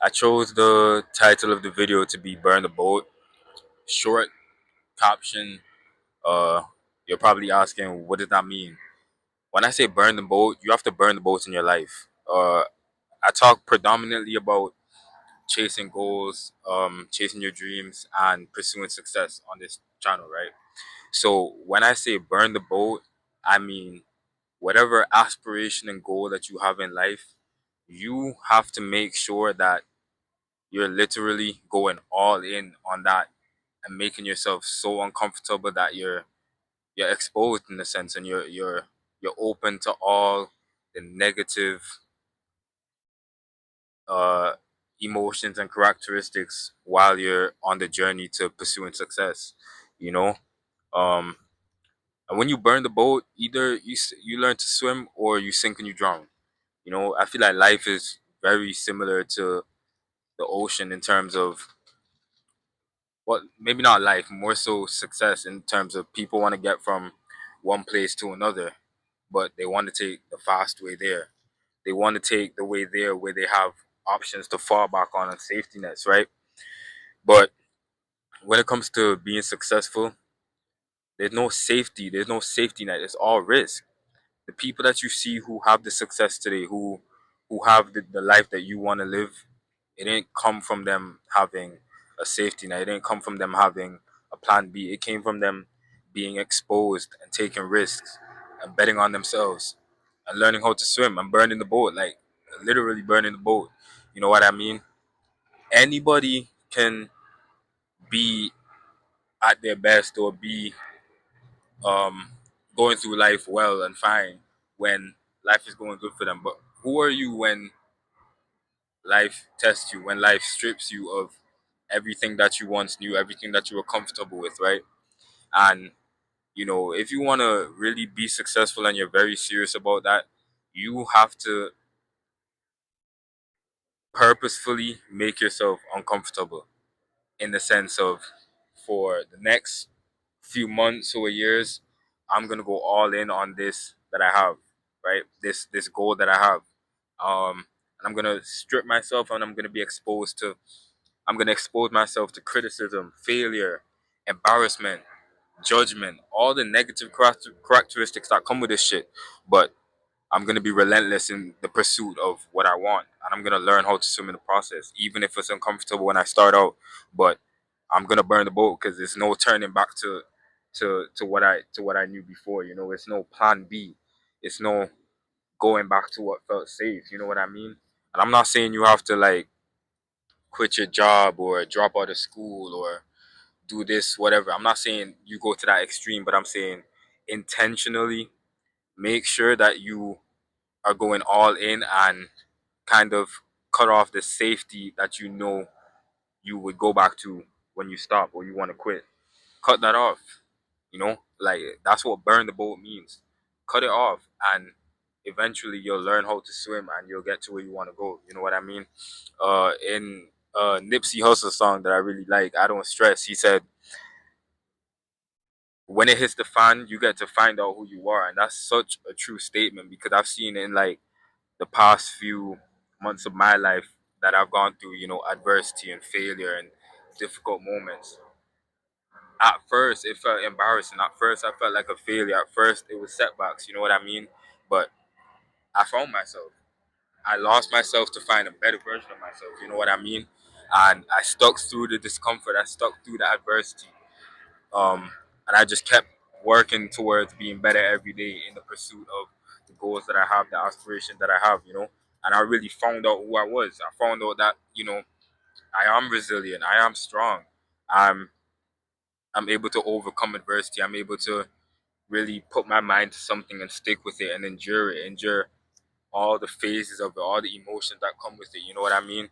I chose the title of the video to be Burn the Boat. Short caption. Uh, you're probably asking, what does that mean? When I say burn the boat, you have to burn the boats in your life. I talk predominantly about chasing goals, chasing your dreams, and pursuing success on this channel, right? So when I say burn the boat, I mean whatever aspiration and goal that you have in life, you have to make sure that you're literally going all in on that and making yourself so uncomfortable that you're exposed in a sense, and you're open to all the negative uh emotions and characteristics while you're on the journey to pursuing success, you know. um and when you burn the boat, either you learn to swim or you sink and you drown. You know, I feel like life is very similar to the ocean in terms of, well, maybe not life, more so success, in terms of people want to get from one place to another, but they want to take the fast way there. They want to take the way there where they have options to fall back on and safety nets, right? But when it comes to being successful, there's no safety net. It's all risk. The people that you see who have the success today, who have the life that you want to live, it didn't come from them having a safety net. It didn't come from them having a plan B. It came from them being exposed and taking risks and betting on themselves and learning how to swim and burning the boat, like literally burning the boat. You know what I mean? Anybody can be at their best or be um, going through life well and fine when life is going good for them. But who are you when life tests you, when life strips you of everything that you once knew, everything that you were comfortable with, right? And you know, if you want to really be successful and you're very serious about that, you have to purposefully make yourself uncomfortable, in the sense of, for the next few months or years, I'm gonna go all in on this that I have, right? This goal that I have. And I'm gonna strip myself, and I'm gonna expose myself to criticism, failure, embarrassment, judgment, all the negative characteristics that come with this shit. But I'm gonna be relentless in the pursuit of what I want, and I'm gonna learn how to swim in the process, even if it's uncomfortable when I start out. But I'm gonna burn the boat because there's no turning back to what I knew before. You know, it's no plan B. It's no going back to what felt safe. You know what I mean? And I'm not saying you have to like quit your job or drop out of school or do this, whatever. I'm not saying you go to that extreme, but I'm saying intentionally make sure that you are going all in and kind of cut off the safety that you know you would go back to when you stop or you want to quit. Cut that off. You know, like that's what burn the boat means. Cut it off, and eventually you'll learn how to swim and you'll get to where you want to go. You know what I mean? In Nipsey Hussle song that I really like, I Don't Stress, he said, when it hits the fan, you get to find out who you are. And that's such a true statement, because I've seen it in like the past few months of my life that I've gone through, you know, adversity and failure and difficult moments. At first, it felt embarrassing. At first, I felt like a failure. At first, it was setbacks, you know what I mean? But I found myself. I lost myself to find a better version of myself, you know what I mean? And I stuck through the discomfort, I stuck through the adversity. Um, and I just kept working towards being better every day in the pursuit of the goals that I have, the aspirations that I have, you know. And I really found out who I was. I found out that, you know, I am resilient, I am strong. I'm I'm able to overcome adversity. I'm able to really put my mind to something and stick with it and endure it, endure all the phases of it, all the emotions that come with it. You know what I mean?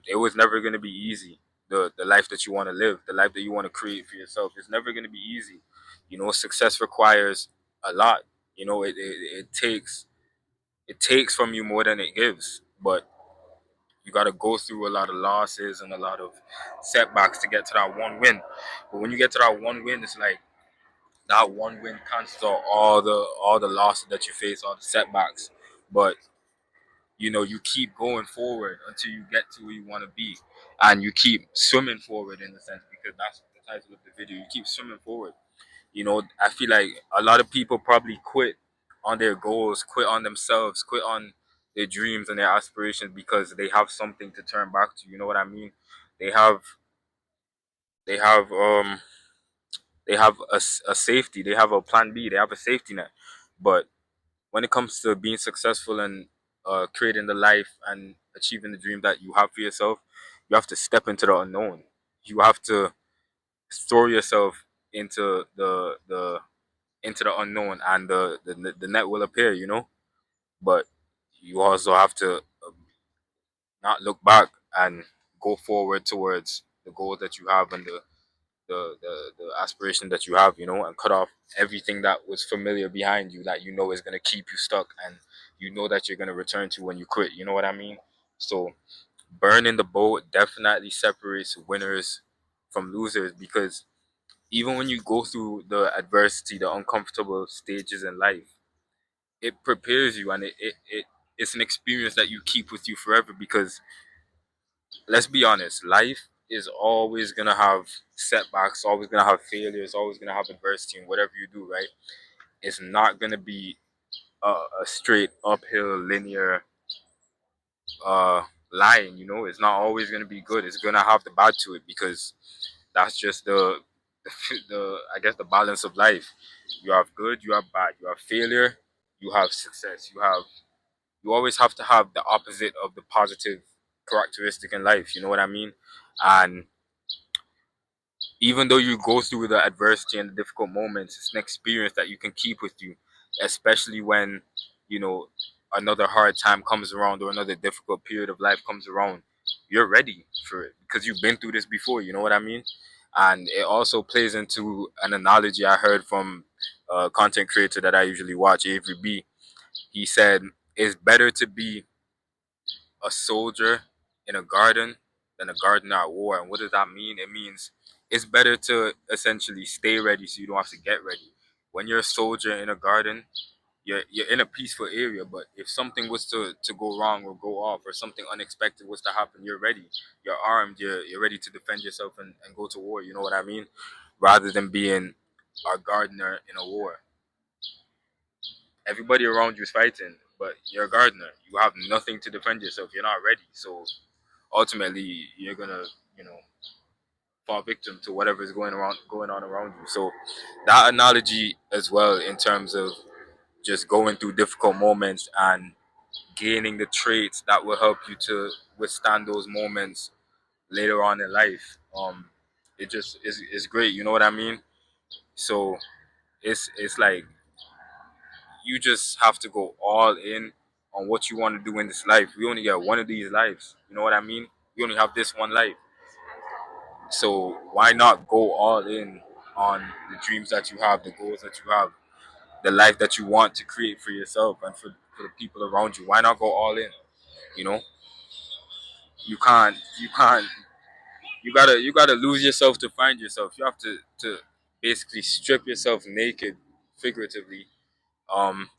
It was never gonna be easy. The life that you want to live, the life that you want to create for yourself, is never gonna be easy. You know, success requires a lot. You know, it takes from you more than it gives. But you got to go through a lot of losses and a lot of setbacks to get to that one win. But when you get to that one win, it's like that one win cancels out all the losses that you face, all the setbacks. But you keep going forward until you get to where you want to be, and you keep swimming forward in a sense, because that's the title of the video. You keep swimming forward. I feel like a lot of people probably quit on their goals, quit on themselves, quit on their dreams and their aspirations because they have something to turn back to. You know what I mean? They have they have um they have a safety, they have a plan B, they have a safety net. But when it comes to being successful and creating the life and achieving the dream that you have for yourself, you have to step into the unknown. You have to throw yourself into the unknown, and the net will appear. But you also have to not look back and go forward towards the goal that you have and the aspiration that you have, and cut off everything that was familiar behind you that is going to keep you stuck, and that you're going to return to when you quit. You know what I mean? So burning the boat definitely separates winners from losers, because even when you go through the adversity, the uncomfortable stages in life, it prepares you, and it's an experience that you keep with you forever. Because let's be honest, life is always gonna have setbacks, always gonna have failures, always gonna have adversity in whatever you do, right? It's not gonna be a straight uphill linear uh line. It's not always gonna be good. It's gonna have the bad to it, because that's just the I guess the balance of life. You have good, you have bad, you have failure, you have success, you always have to have the opposite of the positive characteristic in life. You know what I mean? And even though you go through the adversity and the difficult moments, it's an experience that you can keep with you, especially when, you know, another hard time comes around or another difficult period of life comes around. You're ready for it because you've been through this before. You know what I mean? And it also plays into an analogy I heard from a content creator that I usually watch, Avery B. He said, it's better to be a soldier in a garden than a gardener at war. And what does that mean? It means it's better to essentially stay ready so you don't have to get ready. When you're a soldier in a garden, you're in a peaceful area, but if something was to go wrong or go off, or something unexpected was to happen, you're ready. You're armed, you're ready to defend yourself and go to war. You know what I mean? Rather than being a gardener in a war. Everybody around you is fighting, but you're a gardener. You have nothing to defend yourself. You're not ready. So ultimately you're gonna you know fall victim to whatever is going on around you. So that analogy as well, in terms of just going through difficult moments and gaining the traits that will help you to withstand those moments later on in life, it just is great. You know what I mean? So it's like you just have to go all in on what you want to do in this life. We only get one of these lives. You know what I mean? We only have this one life. So why not go all in on the dreams that you have, the goals that you have, the life that you want to create for yourself and for the people around you? Why not go all in? You know, you can't you gotta lose yourself to find yourself. You have to basically strip yourself naked, figuratively, um,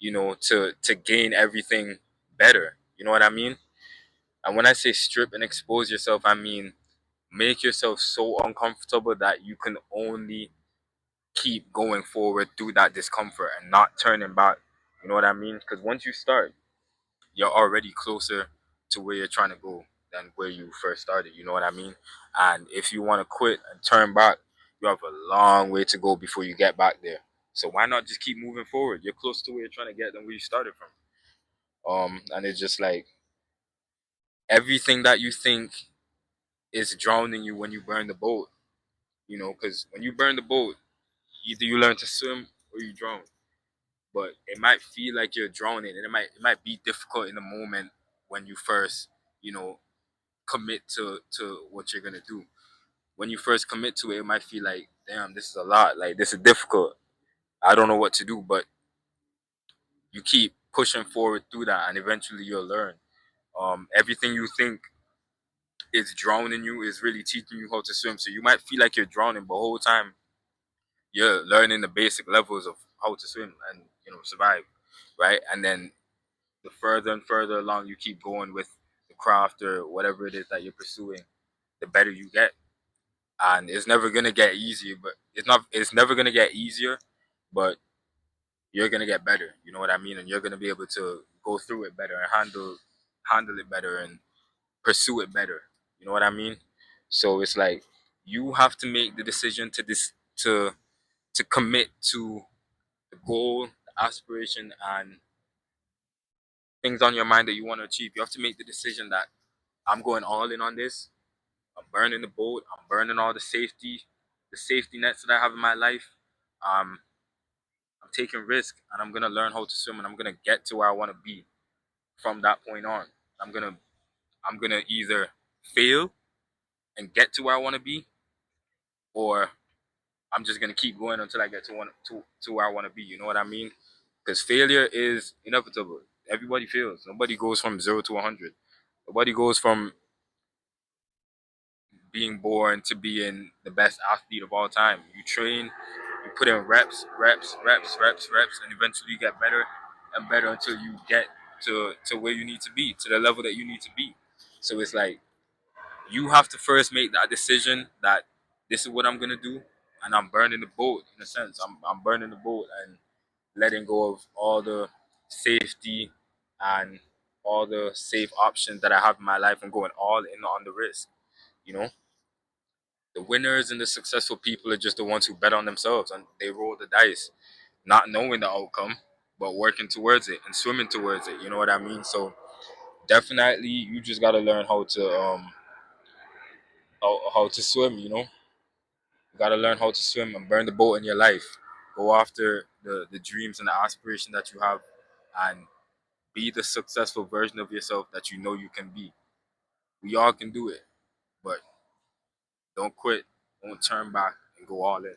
to gain everything better. You know what I mean? And when I say strip and expose yourself, I mean make yourself so uncomfortable that you can only keep going forward through that discomfort and not turning back. You know what I mean? Because once you start, you're already closer to where you're trying to go than where you first started. You know what I mean? And if you want to quit and turn back, you have a long way to go before you get back there. So why not just keep moving forward? You're closer to where you're trying to get than where you started from. And it's just like everything that you think is drowning you when you burn the boat. Because when you burn the boat, either you learn to swim or you drown. But it might feel like you're drowning, and it might be difficult in the moment when you first, you know, commit to what you're gonna do. When you first commit to it, it might feel like, damn, this is a lot. Like, this is difficult. I don't know what to do. But you keep pushing forward through that, and eventually you'll learn. Everything you think is drowning you is really teaching you how to swim. So you might feel like you're drowning, but the whole time you're learning the basic levels of how to swim and survive, right? And then the further and further along you keep going with the craft or whatever it is that you're pursuing, the better you get. And it's never gonna get easier, but it's never gonna get easier, but you're gonna get better. You know what I mean? And you're gonna be able to go through it better and handle it better and pursue it better. You know what I mean? So it's like you have to make the decision to this to commit to the goal, the aspiration, and things on your mind that you want to achieve. You have to make the decision that I'm going all in on this. I'm burning the boat. I'm burning all the safety nets that I have in my life. Um, I'm taking risk, and I'm gonna learn how to swim, and I'm gonna get to where I want to be from that point on. I'm gonna I'm gonna either fail and get to where I want to be, or I'm just gonna keep going until I get to where I want to be. You know what I mean? Because failure is inevitable. Everybody fails. Nobody goes from 0 to 100. Nobody goes from being born to being the best athlete of all time. You train, you put in reps, and eventually you get better and better until you get to where you need to be, to the level that you need to be. So it's like you have to first make that decision that this is what I'm gonna do, and I'm burning the boat in a sense. I'm burning the boat and letting go of all the safety and all the safe options that I have in my life and going all in on the risk. You know, the winners and the successful people are just the ones who bet on themselves and they roll the dice, not knowing the outcome, but working towards it and swimming towards it. You know what I mean? So definitely, you just gotta learn how to swim. You know, you gotta learn how to swim and burn the boat in your life. Go after the dreams and the aspiration that you have, and be the successful version of yourself that you know you can be. We all can do it, but don't quit, don't turn back, and go all in.